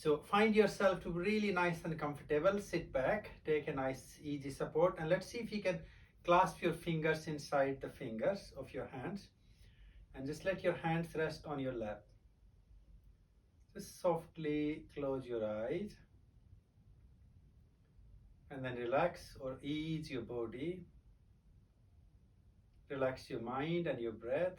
So find yourself to be really nice and comfortable. Sit back, take a nice easy support, and let's see if you can clasp your fingers inside the fingers of your hands, and just let your hands rest on your lap. Just softly close your eyes and then relax or ease your body. Relax your mind and your breath.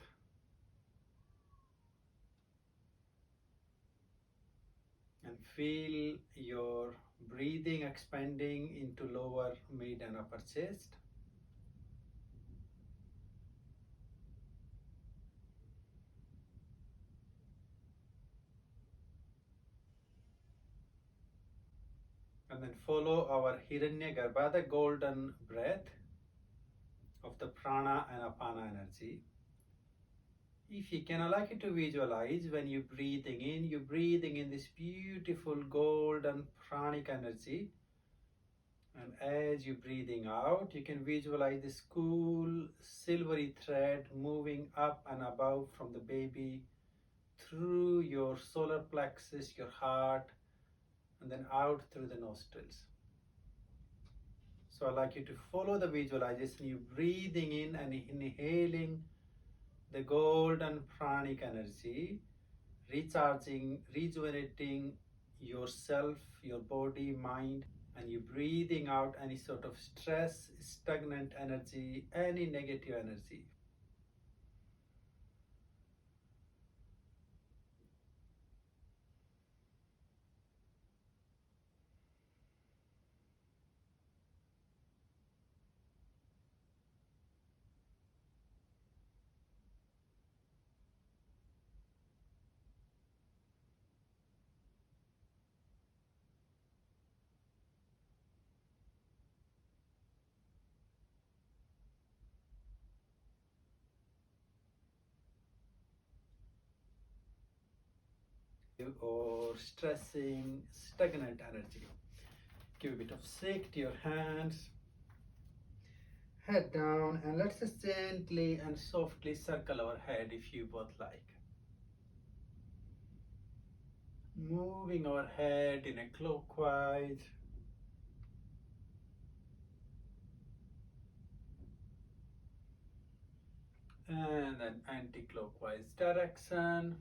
And feel your breathing expanding into lower, mid, and upper chest. And then follow our Hiranyagarbha, the golden breath of the prana and apana energy. If you can, I like you to visualize when you're breathing in this beautiful golden pranic energy. And as you're breathing out, you can visualize this cool silvery thread moving up and above from the baby through your solar plexus, your heart, and then out through the nostrils. So I'd like you to follow the visualization. You're breathing in and inhaling the golden pranic energy, recharging, rejuvenating yourself, your body, mind, and you're breathing out any sort of stress, stagnant energy, any negative energy. Or stressing, stagnant energy. Give a bit of shake to your hands, head down, and let's just gently and softly circle our head if you both like. Moving our head in a clockwise and an anti-clockwise direction.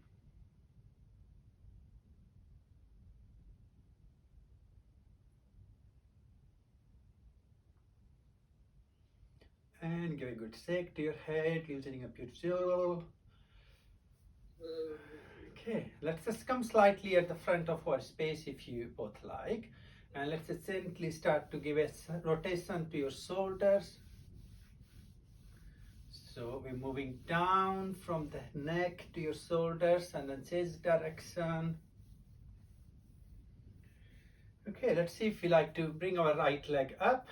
And give a good shake to your head, loosening up your jaw. Okay, let's just come slightly at the front of our space if you both like. And let's just gently start to give a rotation to your shoulders. So we're moving down from the neck to your shoulders and then chest direction. Okay, let's see if we like to bring our right leg up.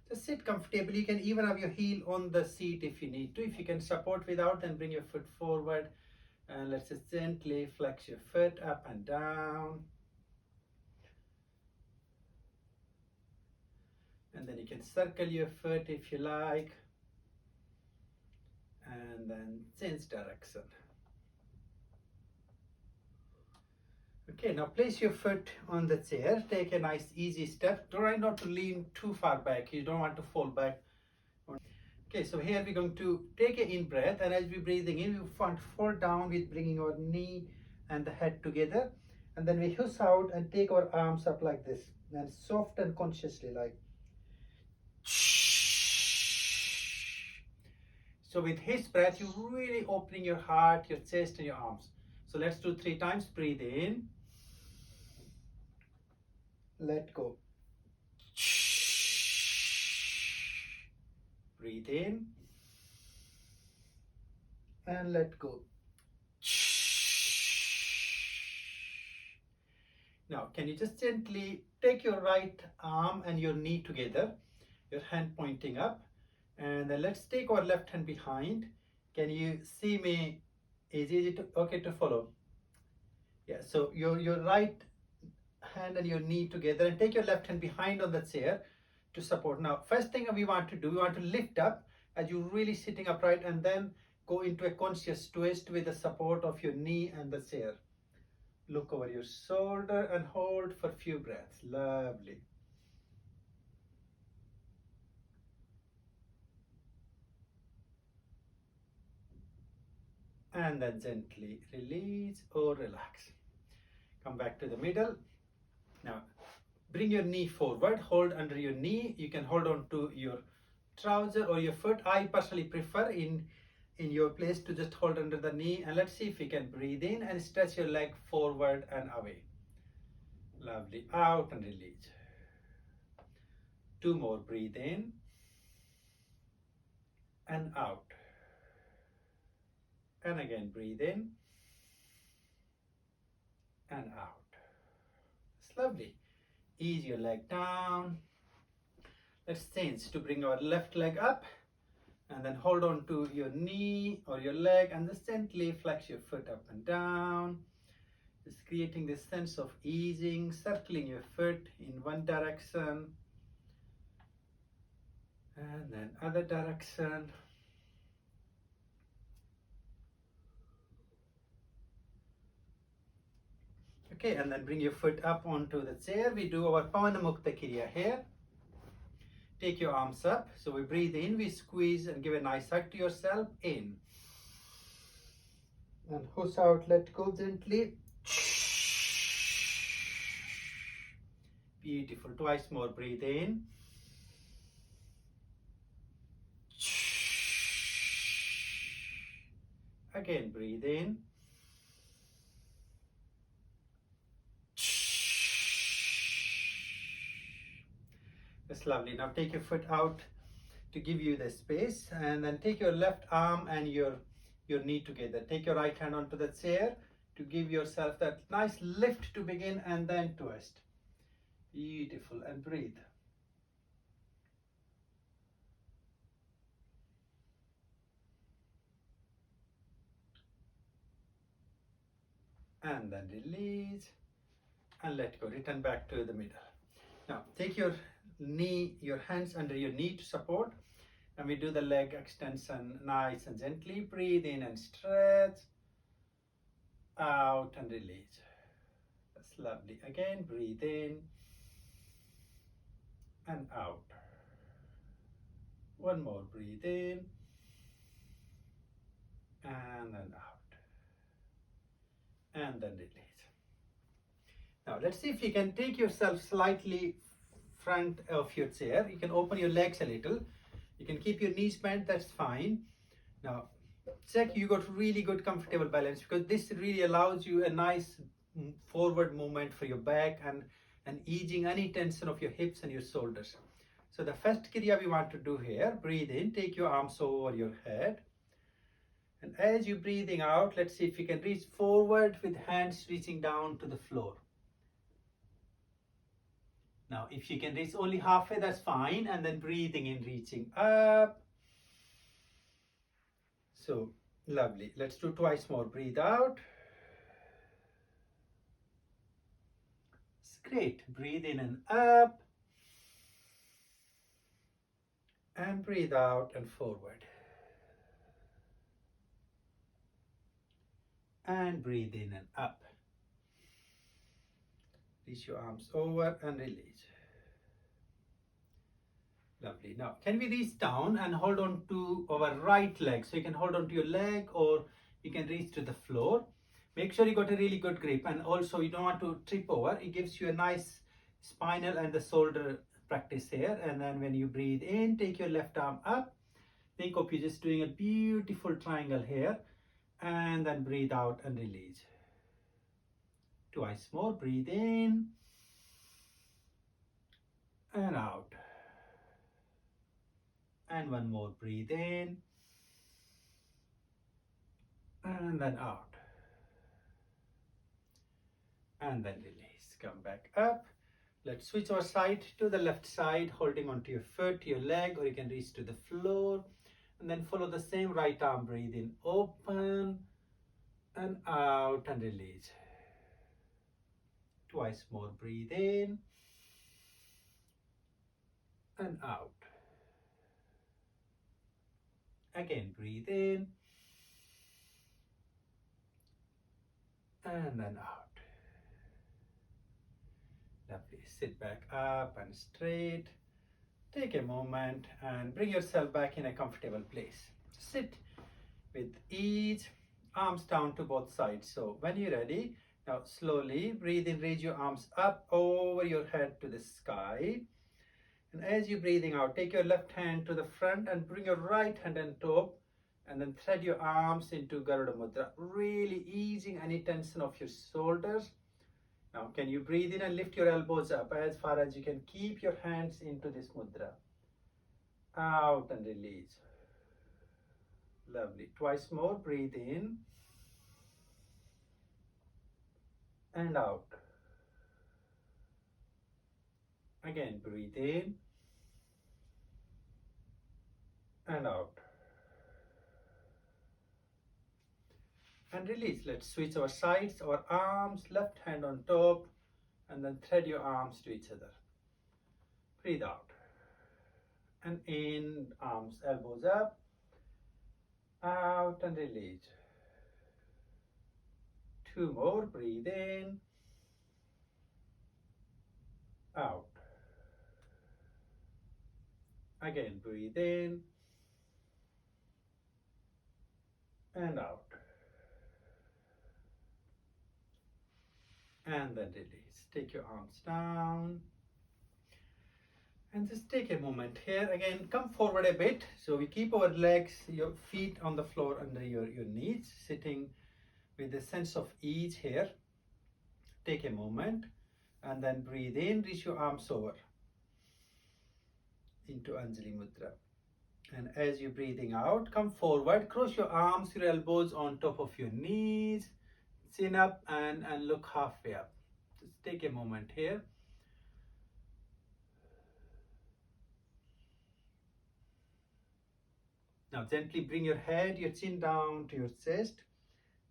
Just sit comfortably. You can even have your heel on the seat if you need to. If you can support without, then bring your foot forward. And let's just gently flex your foot up and down. And then you can circle your foot if you like. And then change direction. Okay, now place your foot on the chair. Take a nice easy step. Try not to lean too far back. You don't want to fall back. Okay, so here we're going to take an in breath, and as we're breathing in, we want to fall down with bringing our knee and the head together. And then we hiss out and take our arms up like this. And soft and consciously like. So with his breath, you're really opening your heart, your chest, and your arms. So let's do 3 times. Breathe in. Let go. Breathe in. And let go. Now, can you just gently take your right arm and your knee together, your hand pointing up, and then let's take our left hand behind. Can you see me? Is it okay to follow? Yeah, so your right hand and your knee together, and take your left hand behind on the chair to support. Now, first thing we want to do, we want to lift up as you're really sitting upright, and then go into a conscious twist with the support of your knee and the chair. Look over your shoulder and hold for a few breaths. Lovely. And then gently release or relax. Come back to the middle. Now bring your knee forward, hold under your knee. You can hold on to your trouser or your foot. I personally prefer in your place to just hold under the knee, and let's see if you can breathe in and stretch your leg forward and away. Lovely. Out and release. Two more. Breathe in and out. And again, breathe in and out. It's lovely. Ease your leg down. Let's change to bring our left leg up and then hold on to your knee or your leg and just gently flex your foot up and down. Just creating this sense of easing, circling your foot in one direction and then other direction. Okay, and then bring your foot up onto the chair. We do our Pavanamukta Kriya here. Take your arms up. So we breathe in, we squeeze and give a nice hug to yourself. In. And push out, let go gently. Beautiful. Twice more. Breathe in. Again, breathe in. That's lovely. Now take your foot out to give you the space, and then take your left arm and your knee together. Take your right hand onto the chair to give yourself that nice lift to begin, and then twist. Beautiful. And breathe. And then release and let go. Return back to the middle. Now take your knee, your hands under your knee to support, and we do the leg extension nice and gently. Breathe in and stretch. Out and release. That's lovely. Again, breathe in and out. One more. Breathe in and then out. And then release. Now let's see if you can take yourself slightly front of your chair. You can open your legs a little. You can keep your knees bent, that's fine. Now check you got really good comfortable balance, because this really allows you a nice forward movement for your back and easing any tension of your hips and your shoulders. So the first kriya we want to do here, breathe in, take your arms over your head. And as you're breathing out, let's see if you can reach forward with hands reaching down to the floor. Now, if you can reach only halfway, that's fine. And then breathing in, reaching up. So, lovely. Let's do twice more. Breathe out. It's great. Breathe in and up. And breathe out and forward. And breathe in and up. Reach your arms over and release. Lovely. Now, can we reach down and hold on to our right leg? So you can hold on to your leg, or you can reach to the floor. Make sure you got a really good grip, and also you don't want to trip over. It gives you a nice spinal and the shoulder practice here. And then when you breathe in, take your left arm up. Think of you just doing a beautiful triangle here. And then breathe out and release. Twice more. Breathe in and out. And one more. Breathe in and then out. And then release. Come back up. Let's switch our side to the left side, holding onto your foot, your leg, or you can reach to the floor. And then follow the same right arm. Breathe in, open and out and release. Twice more. Breathe in and out. Again, breathe in and then out. Sit back up and straight. Take a moment and bring yourself back in a comfortable place. Sit with ease, arms down to both sides. So when you're ready, now slowly breathe in, raise your arms up over your head to the sky. And as you're breathing out, take your left hand to the front and bring your right hand on top, and then thread your arms into Garuda Mudra, really easing any tension of your shoulders. Now can you breathe in and lift your elbows up as far as you can. Keep your hands into this mudra. Out and release. Lovely. Twice more. Breathe in and out. Again, breathe in and out. And release. Let's switch our sides, our arms, left hand on top, and then thread your arms to each other. Breathe out. And in, arms, elbows up, out and release. Two more. Breathe in, out. Again, breathe in and out. And then release. Take your arms down. And just take a moment here. Again, come forward a bit. So we keep our legs, your feet on the floor under your knees, sitting with a sense of ease here. Take a moment and then breathe in, reach your arms over into Anjali Mudra. And as you're breathing out, come forward, cross your arms, your elbows on top of your knees, chin up and look halfway up. Just take a moment here. Now gently bring your head, your chin down to your chest.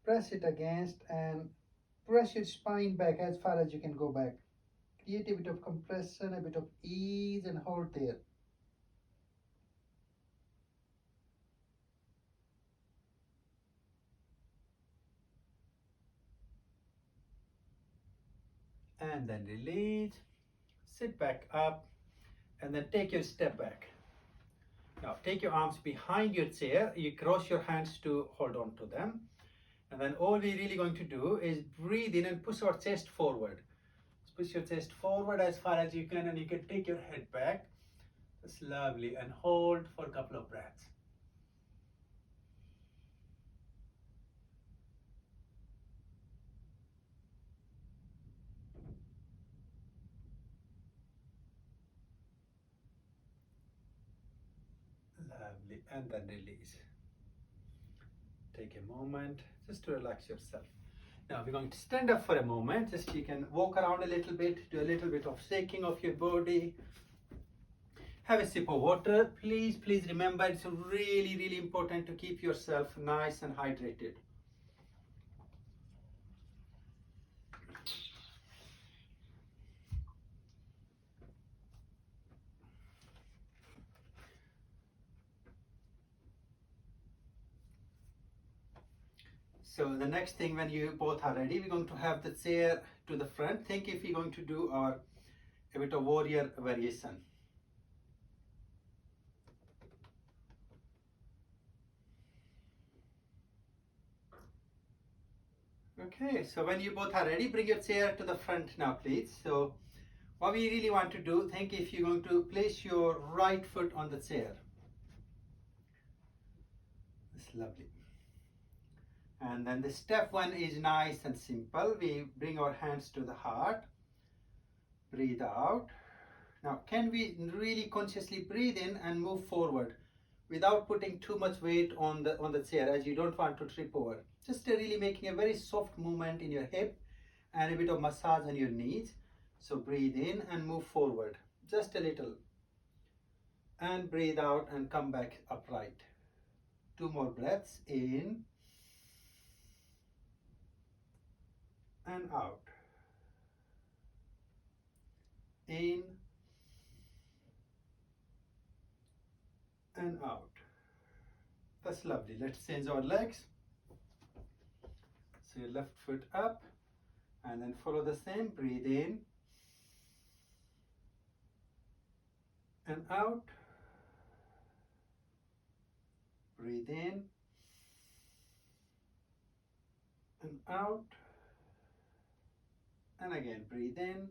Press it against and press your spine back as far as you can go back. Create a bit of compression, a bit of ease, and hold there. And then release. Sit back up and then take your step back. Now take your arms behind your chair. You cross your hands to hold on to them. And then all we're really going to do is breathe in and push our chest forward. Push your chest forward as far as you can, and you can take your head back. That's lovely. And hold for a couple of breaths. Lovely. And then release. Take a moment just to relax yourself. Now we're going to stand up for a moment. Just you can walk around a little bit, do a little bit of shaking of your body. Have a sip of water. Please remember, it's really important to keep yourself nice and hydrated. So the next thing, when you both are ready, we're going to have the chair to the front. Think if we're going to do a bit of warrior variation. Okay, so when you both are ready, bring your chair to the front now, please. So what we really want to do, think if you're going to place your right foot on the chair. That's lovely. And then the step one is nice and simple. We bring our hands to the heart. Breathe out. Now, can we really consciously breathe in and move forward without putting too much weight on the chair, as you don't want to trip over? Just really making a very soft movement in your hip and a bit of massage on your knees. So breathe in and move forward, just a little. And breathe out and come back upright. Two more breaths in and out. In and out. That's lovely. Let's change our legs. So your left foot up and then follow the same. Breathe in and out. Breathe in and out. And again, breathe in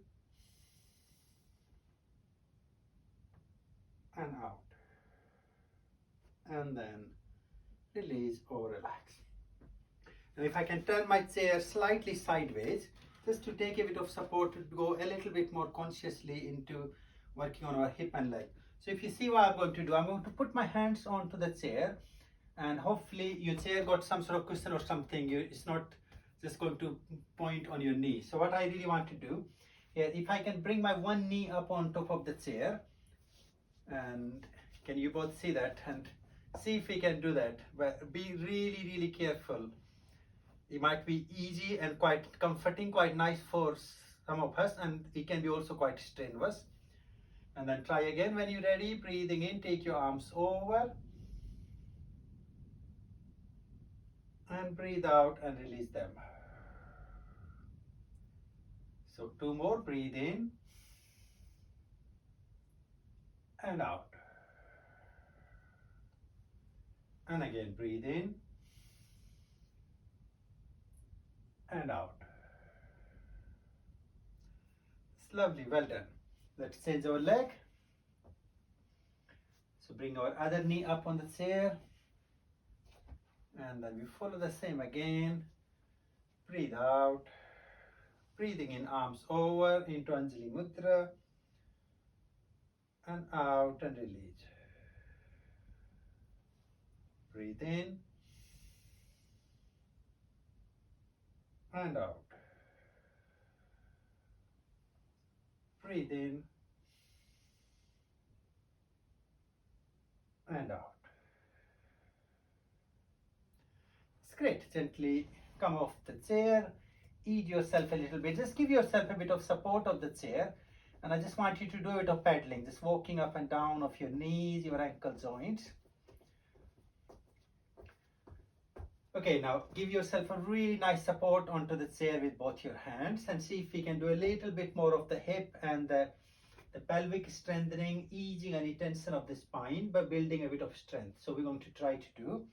and out. And then release or relax. Now if I can turn my chair slightly sideways, just to take a bit of support, to go a little bit more consciously into working on our hip and leg. So if you see what I'm going to do, I'm going to put my hands onto the chair, and hopefully your chair got some sort of cushion or something. It's not just going to point on your knee. So what I really want to do here, if I can bring my one knee up on top of the chair, and can you both see that, and see if we can do that, but be really careful. It might be easy and quite comforting, quite nice for some of us, and it can be also quite strenuous. And then try again when you're ready. Breathing in, take your arms over and breathe out and release them. So 2 more. Breathe in and out. And again, breathe in and out. It's lovely, well done. Let's change our leg. So bring our other knee up on the chair, and then we follow the same again. Breathe out, breathing in, arms over into Anjali Mudra, and out and release. Breathe in and out. Breathe in and out. It's great. Gently come off the chair, ease yourself a little bit. Just give yourself a bit of support of the chair, and I just want you to do a bit of pedaling, just walking up and down of your knees, your ankle joints. Okay, now give yourself a really nice support onto the chair with both your hands, and see if we can do a little bit more of the hip and the pelvic strengthening, easing any tension of the spine by building a bit of strength. So we're going to try to do.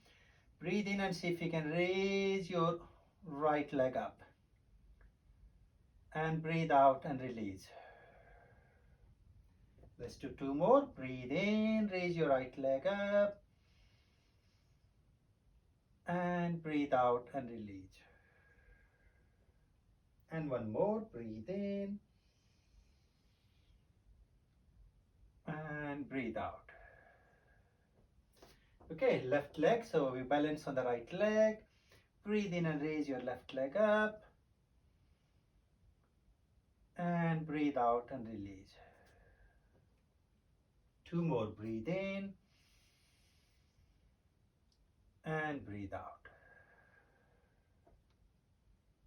Breathe in and see if you can raise your right leg up. And breathe out and release. Let's do 2 more. Breathe in, raise your right leg up. And breathe out and release. And 1 more. Breathe in. And breathe out. Okay, left leg. So we balance on the right leg. Breathe in and raise your left leg up. And breathe out and release. 2 more. Breathe in. And breathe out.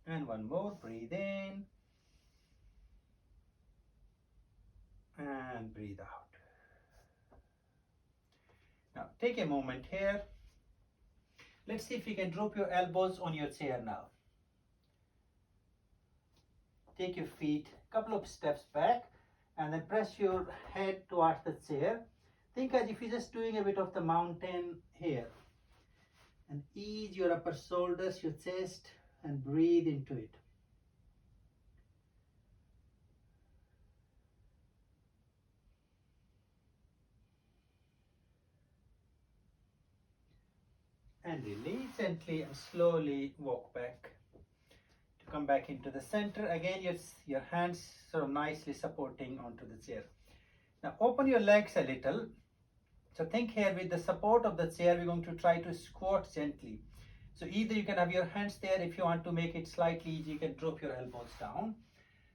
And 1 more. Breathe in. And breathe out. Now take a moment here. Let's see if you can drop your elbows on your chair now. Take your feet a couple of steps back, and then press your head towards the chair. Think as if you're just doing a bit of the mountain here. And ease your upper shoulders, your chest, and breathe into it. And release gently and slowly walk back to come back into the center. Again, your hands sort of nicely supporting onto the chair. Now open your legs a little. So think here, with the support of the chair, we're going to try to squat gently. So either you can have your hands there. If you want to make it slightly easy, you can drop your elbows down.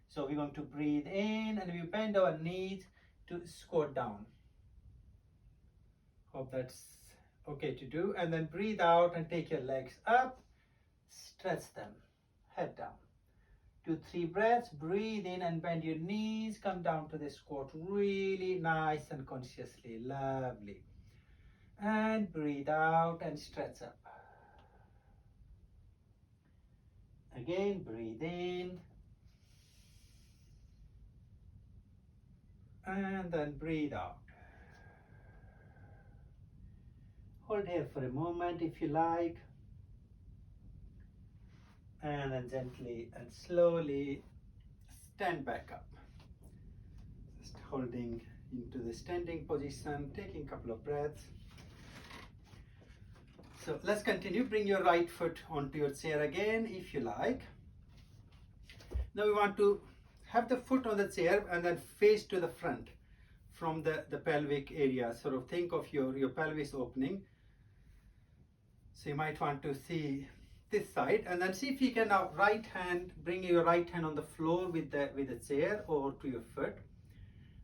So we're going to breathe in and we bend our knees to squat down. Hope that's okay to do. And then breathe out and take your legs up, stretch them, head down. 2-3 breaths. Breathe in and bend your knees, come down to the squat really nice and consciously. Lovely. And breathe out and stretch up. Again, breathe in and then breathe out. Hold here for a moment if you like, and then gently and slowly stand back up. Just holding into the standing position, taking a couple of breaths. So let's continue. Bring your right foot onto your chair again if you like. Now we want to have the foot on the chair and then face to the front from the pelvic area. Sort of think of your pelvis opening. So you might want to see this side, and then see if you can now bring your right hand on the floor with the chair or to your foot,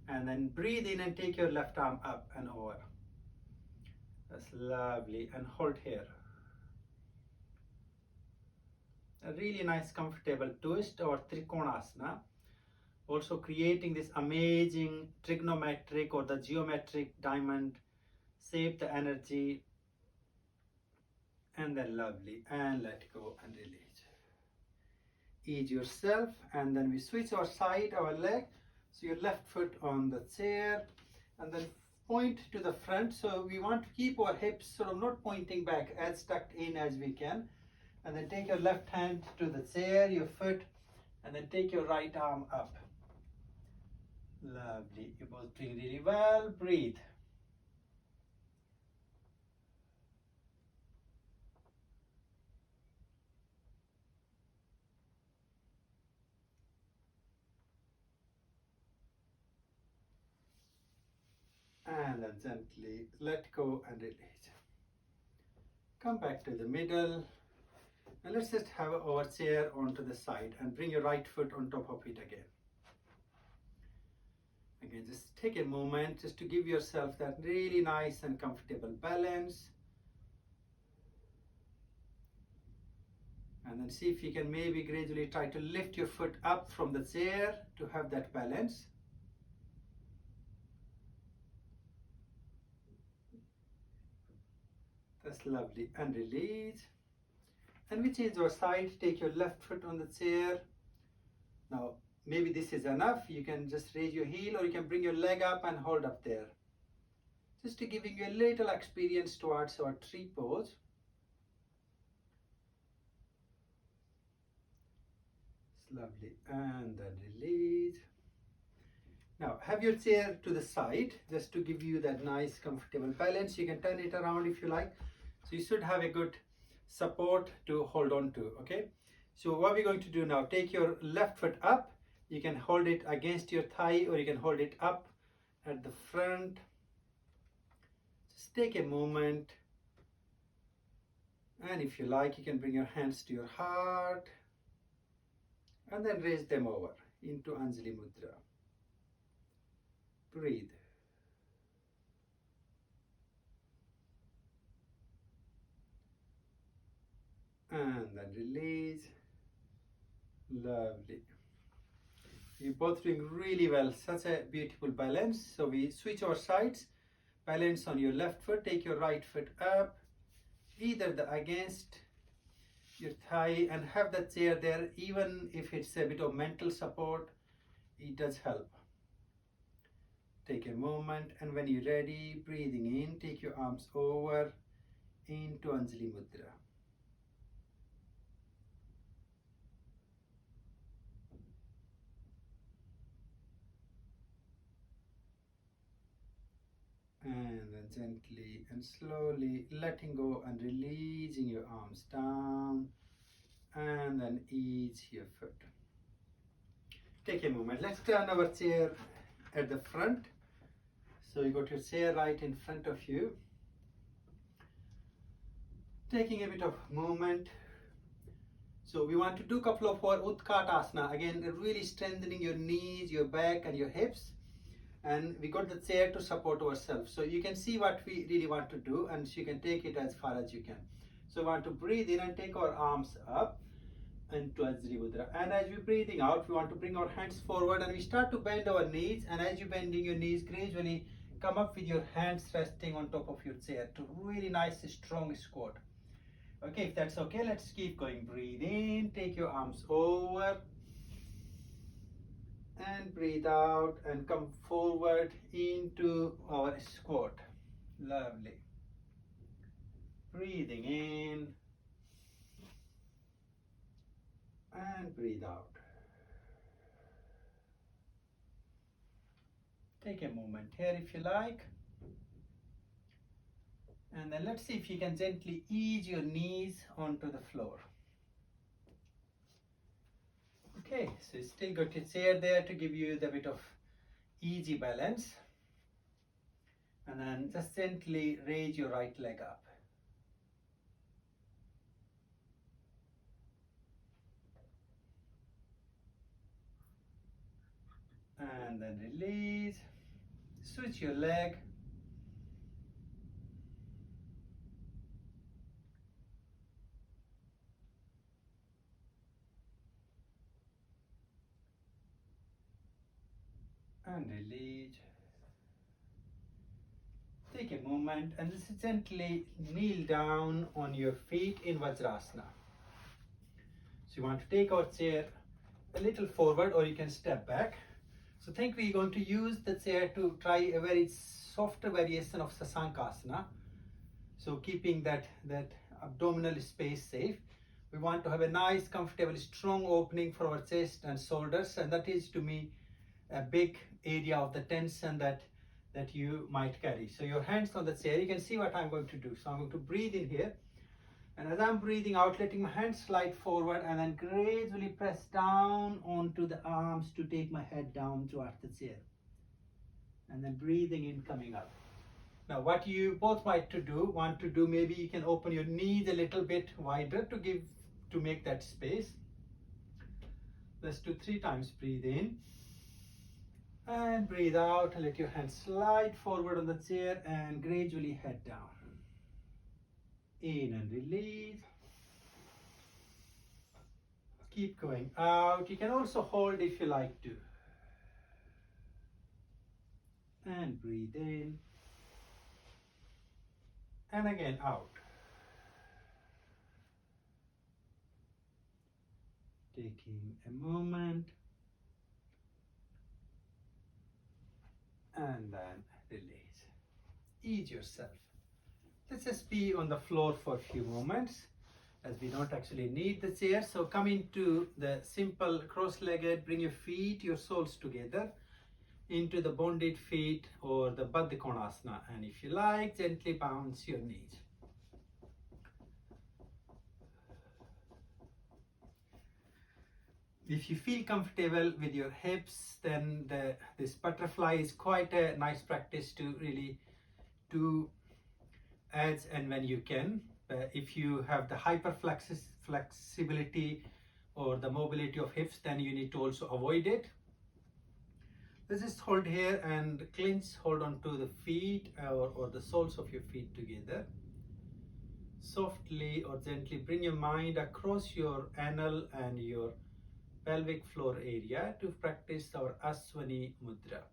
and then breathe in and take your left arm up and over. That's lovely, and hold here. A really nice comfortable twist or trikonasana, also creating this amazing trigonometric or the geometric diamond shape, the energy, and then lovely, and let go and release. Ease yourself, and then we switch our side, our leg. So your left foot on the chair, and then point to the front. So we want to keep our hips sort of not pointing back, as tucked in as we can. And then take your left hand to the chair, your foot, and then take your right arm up. Lovely. You're both doing really well. Breathe. And then gently let go and release. Come back to the middle, and let's just have our chair onto the side and bring your right foot on top of it again. Again, just take a moment just to give yourself that really nice and comfortable balance. And then see if you can maybe gradually try to lift your foot up from the chair to have that balance. That's lovely, and release. And we change our side. Take your left foot on the chair. Now, maybe this is enough. You can just raise your heel, or you can bring your leg up and hold up there. Just to giving you a little experience towards our tree pose. It's lovely, and then release. Now, have your chair to the side, just to give you that nice, comfortable balance. You can turn it around if you like. So you should have a good support to hold on to, okay? So what we're going to do now, take your left foot up. You can hold it against your thigh, or you can hold it up at the front. Just take a moment. And if you like, you can bring your hands to your heart and then raise them over into Anjali Mudra. Breathe. And then release. Lovely. You're both doing really well. Such a beautiful balance. So we switch our sides. Balance on your left foot. Take your right foot up, either against your thigh, and have the chair there. Even if it's a bit of mental support, it does help. Take a moment, and when you're ready, breathing in, take your arms over into Anjali Mudra. And then gently and slowly letting go and releasing your arms down, and then ease your foot. Take a moment. Let's turn our chair at the front. So you got your chair right in front of you. Taking a bit of movement. So we want to do a couple of our Utkatasana. Again, really strengthening your knees, your back, and your hips. And we got the chair to support ourselves. So you can see what we really want to do, and you can take it as far as you can. So we want to breathe in and take our arms up into Anjali Mudra. And as we're breathing out, we want to bring our hands forward, and we start to bend our knees. And as you're bending your knees, gradually come up with your hands resting on top of your chair to really nice, strong squat. Okay, if that's okay, let's keep going. Breathe in, take your arms over. And breathe out and come forward into our squat. Lovely. breathing in and breathe out. Take a moment here if you like. And then let's see if you can gently ease your knees onto the floor. Okay, so you still got your chair there to give you the bit of easy balance. And then just gently raise your right leg up. And then release. Switch your leg. And release. Take a moment and just gently kneel down on your feet in Vajrasana. So you want to take our chair a little forward, or you can step back. So think we're going to use the chair to try a very softer variation of Sasankasana. So keeping that abdominal space safe. We want to have a nice, comfortable, strong opening for our chest and shoulders, and that is to me a big area of the tension that you might carry. So your hands on the chair, you can see what I'm going to do. So I'm going to breathe in here, and as I'm breathing out, letting my hands slide forward and then gradually press down onto the arms to take my head down towards the chair. And then breathing in, coming up. Now what you both want to do, maybe you can open your knees a little bit wider to make that space. Let's do 3 times. Breathe in. And breathe out and let your hands slide forward on the chair and gradually head down. In and release. Keep going out. You can also hold if you like to. And breathe in. And again out. Taking a moment. And then release. Ease yourself. Let's just be on the floor for a few moments, as we don't actually need the chair. So come into the simple cross-legged, bring your feet, your soles together into the bonded feet or the Baddha Konasana, and if you like, gently bounce your knees. If you feel comfortable with your hips, then this butterfly is quite a nice practice to really do as and when you can. If you have the flexibility or the mobility of hips, then you need to also avoid it. Let's just hold here and clench, hold on to the feet or the soles of your feet together. Softly or gently bring your mind across your anal and your pelvic floor area to practice our Aswani Mudra.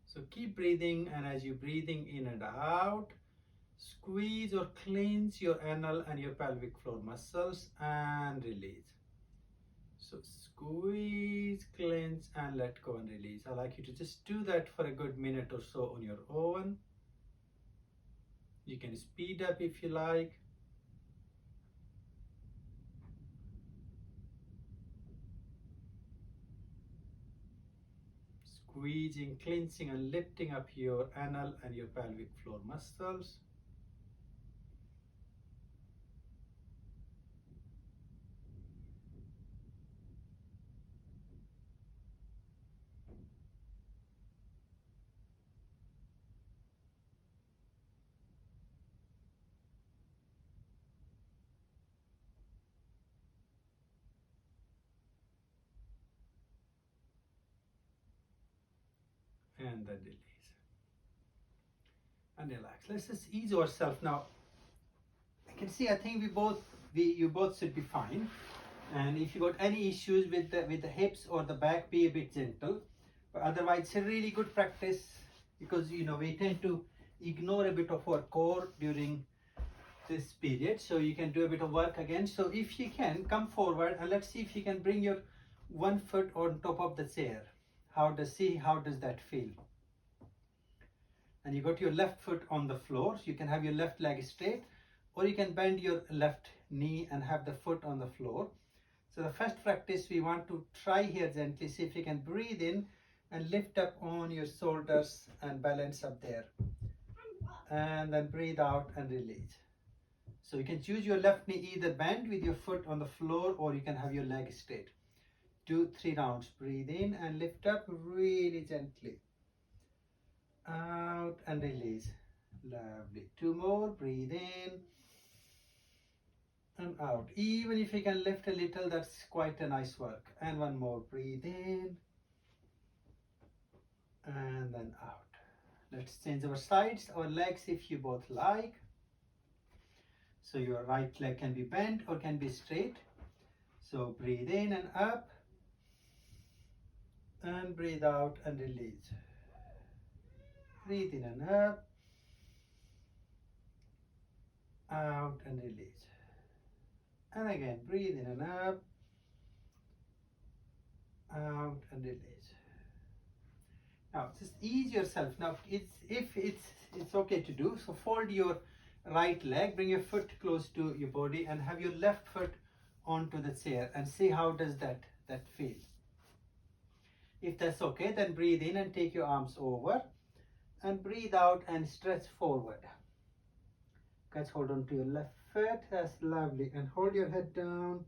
So keep breathing, and as you're breathing in and out, squeeze or clench your anal and your pelvic floor muscles and release. So squeeze, clench and let go and release. I'd like you to just do that for a good minute or so on your own. You can speed up if you like. Squeezing, clenching and lifting up your anal and your pelvic floor muscles. And then release. And relax. Let's just ease ourselves now. I can see, I think you both should be fine. And if you got any issues with the hips or the back, be a bit gentle. But otherwise, it's a really good practice, because we tend to ignore a bit of our core during this period. So you can do a bit of work again. So if you can, come forward and let's see if you can bring your one foot on top of the chair. How does that feel? And you got your left foot on the floor, so you can have your left leg straight, or you can bend your left knee and have the foot on the floor. So the first practice, we want to try here gently, see if you can breathe in and lift up on your shoulders and balance up there, and then breathe out and release. So you can choose your left knee either bend with your foot on the floor, or you can have your leg straight. Do 3 rounds. Breathe in and lift up really gently. Out and release. Lovely. 2 more. Breathe in and out. Even if you can lift a little, that's quite a nice work. And 1 more. Breathe in and then out. Let's change our sides, our legs if you both like. So your right leg can be bent or can be straight. So breathe in and up, and breathe out and release. Breathe in and up, out and release. And again, breathe in and up, out and release. Now just ease yourself. Now if it's okay to do, so fold your right leg, bring your foot close to your body and have your left foot onto the chair and see how does that feel. If that's okay, then breathe in and take your arms over and breathe out and stretch forward. Catch hold on to your left foot. That's lovely. And hold your head down.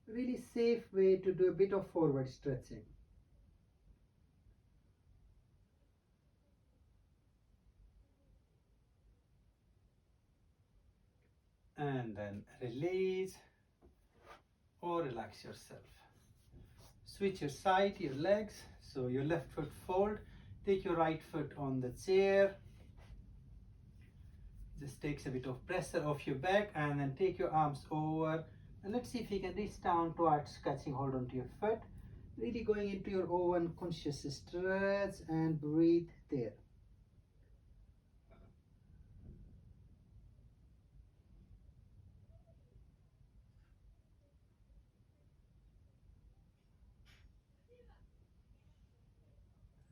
Really safe way to do a bit of forward stretching. And then release or relax yourself. Switch your side, your legs. So your left foot fold. Take your right foot on the chair. Just takes a bit of pressure off your back, and then take your arms over. And let's see if you can reach down towards catching hold onto your foot. Really going into your own conscious stretch and breathe there.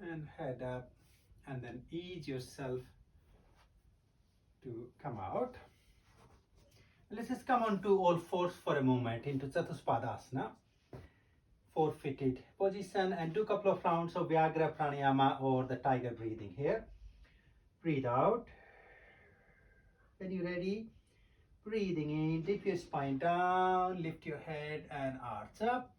And head up, and then ease yourself to come out. Let's just come on to all fours for a moment into Chatuspadasana, 4-footed position, and do a couple of rounds of Bhramari Pranayama or the tiger breathing here. Breathe out. When you're ready, breathing in, dip your spine down, lift your head and arch up.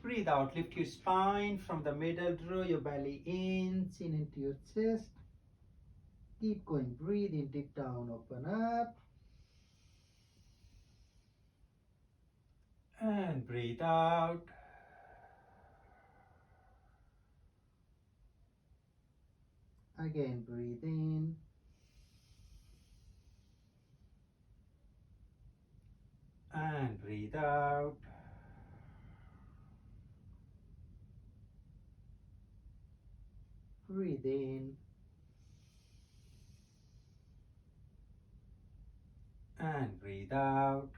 Breathe out, lift your spine from the middle, draw your belly in, chin into your chest. Keep going, breathe in, dip down, open up. And breathe out. Again, breathe in. And breathe out. Breathe in. And breathe out.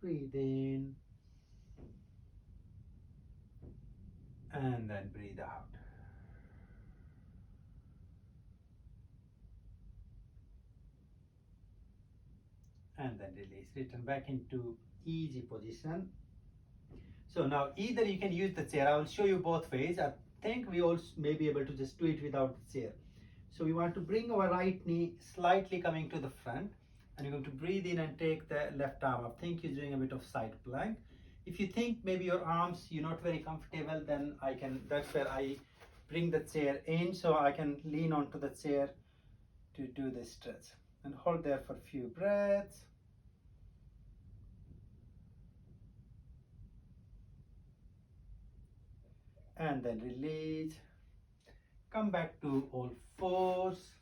Breathe in. And then breathe out. And then release. Return back into easy position. So now either you can use the chair. I will show you both ways. I think we also may be able to just do it without the chair. So we want to bring our right knee slightly coming to the front, and you're going to breathe in and take the left arm up. Think you're doing a bit of side plank. If you think maybe your arms you're not very comfortable, then that's where I bring the chair in, so I can lean onto the chair to do this stretch. And hold there for a few breaths. And then release. Come back to all fours,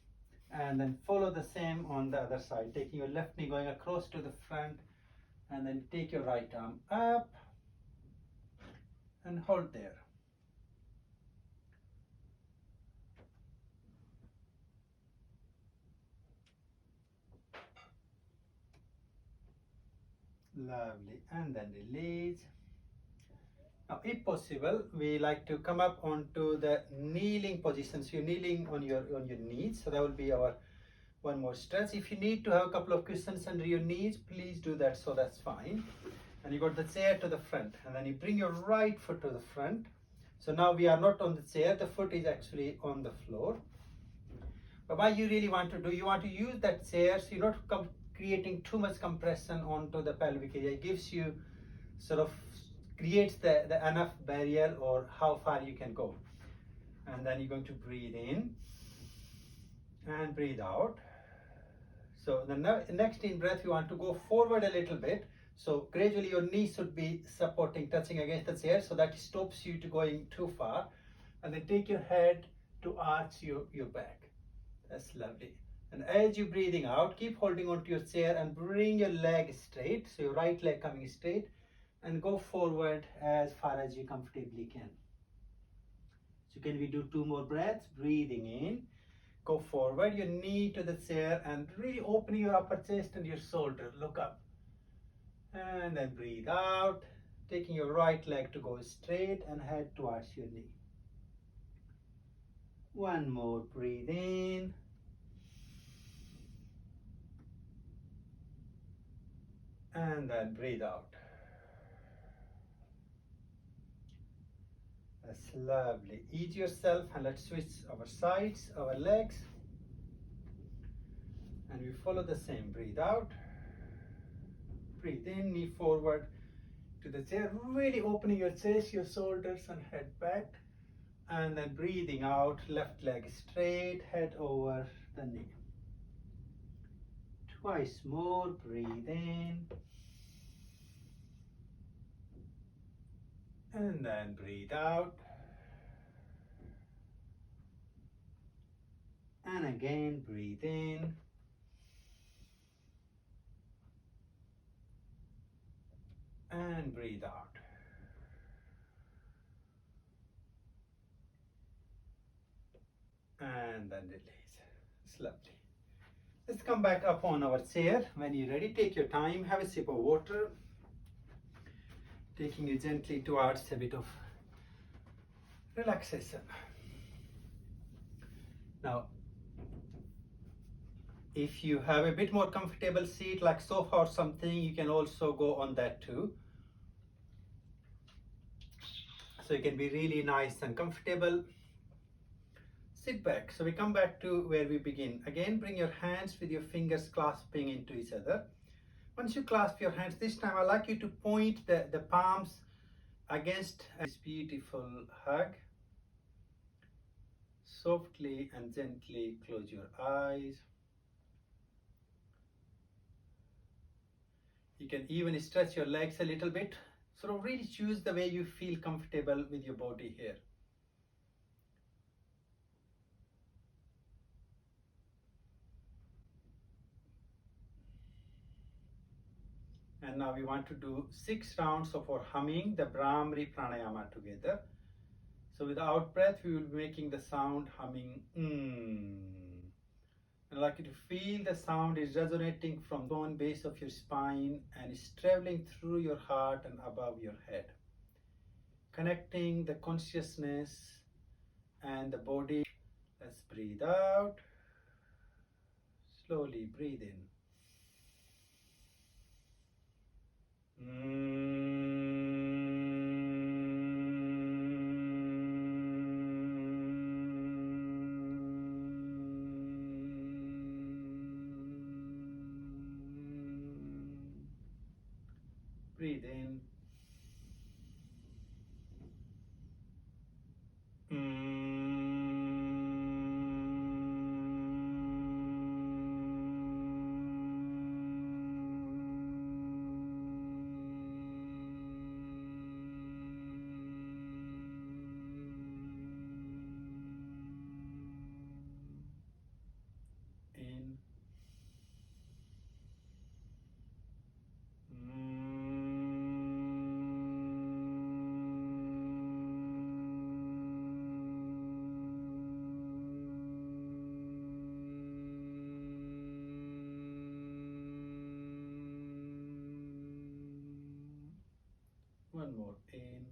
and then follow the same on the other side, taking your left knee going across to the front, and then take your right arm up and hold there. Lovely. And then release. Now, if possible, we like to come up onto the kneeling position. So you're kneeling on your knees. So that will be our one more stretch. If you need to have a couple of cushions under your knees, please do that. So that's fine. And you got the chair to the front, and then you bring your right foot to the front. So now we are not on the chair, the foot is actually on the floor. But what you really want to do, you want to use that chair so you're not creating too much compression onto the pelvic area. It gives you sort of creates the enough barrier or how far you can go. And then you're going to breathe in and breathe out. So the next in breath, you want to go forward a little bit. So gradually your knees should be supporting, touching against the chair, so that stops you to going too far. And then take your head to arch your back. That's lovely. And as you're breathing out, keep holding onto your chair and bring your leg straight. So your right leg coming straight, and go forward as far as you comfortably can. So can we do 2 more breaths? Breathing in, go forward, your knee to the chair, and really open your upper chest and your shoulder. Look up. And then breathe out, taking your right leg to go straight and head towards your knee. 1 more, breathe in. And then breathe out. That's lovely. Ease yourself, and let's switch our sides, our legs. And we follow the same. Breathe out. Breathe in, knee forward to the chair, really opening your chest, your shoulders, and head back. And then breathing out, left leg straight, head over the knee. Twice more, breathe in. And then breathe out. And again, breathe in. And breathe out. And then release. It's lovely. Let's come back up on our chair. When you're ready, take your time, have a sip of water, taking you gently towards a bit of relaxation. Now, if you have a bit more comfortable seat like sofa or something, you can also go on that too. So you can be really nice and comfortable. Sit back. So we come back to where we begin. Again, bring your hands with your fingers clasping into each other. Once you clasp your hands, this time I'd like you to point the palms against this beautiful hug. Softly and gently close your eyes. You can even stretch your legs a little bit. So really choose the way you feel comfortable with your body here. And now we want to do 6 rounds of our humming, the Bhramari Pranayama together. So with the out breath, we will be making the sound humming. And I'd like you to feel the sound is resonating from the bone base of your spine and is traveling through your heart and above your head. Connecting the consciousness and the body. Let's breathe out. Slowly breathe in. Breathe in. In. One more in.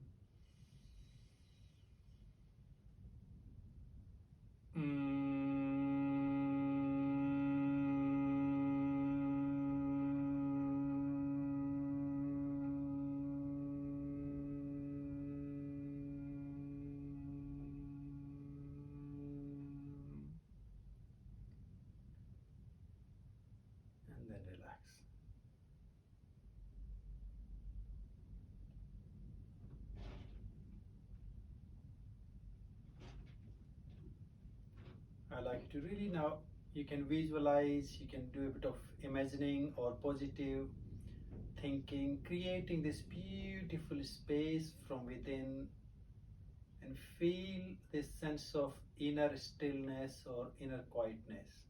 like to really now, you can visualize, you can do a bit of imagining or positive thinking, creating this beautiful space from within, and feel this sense of inner stillness or inner quietness.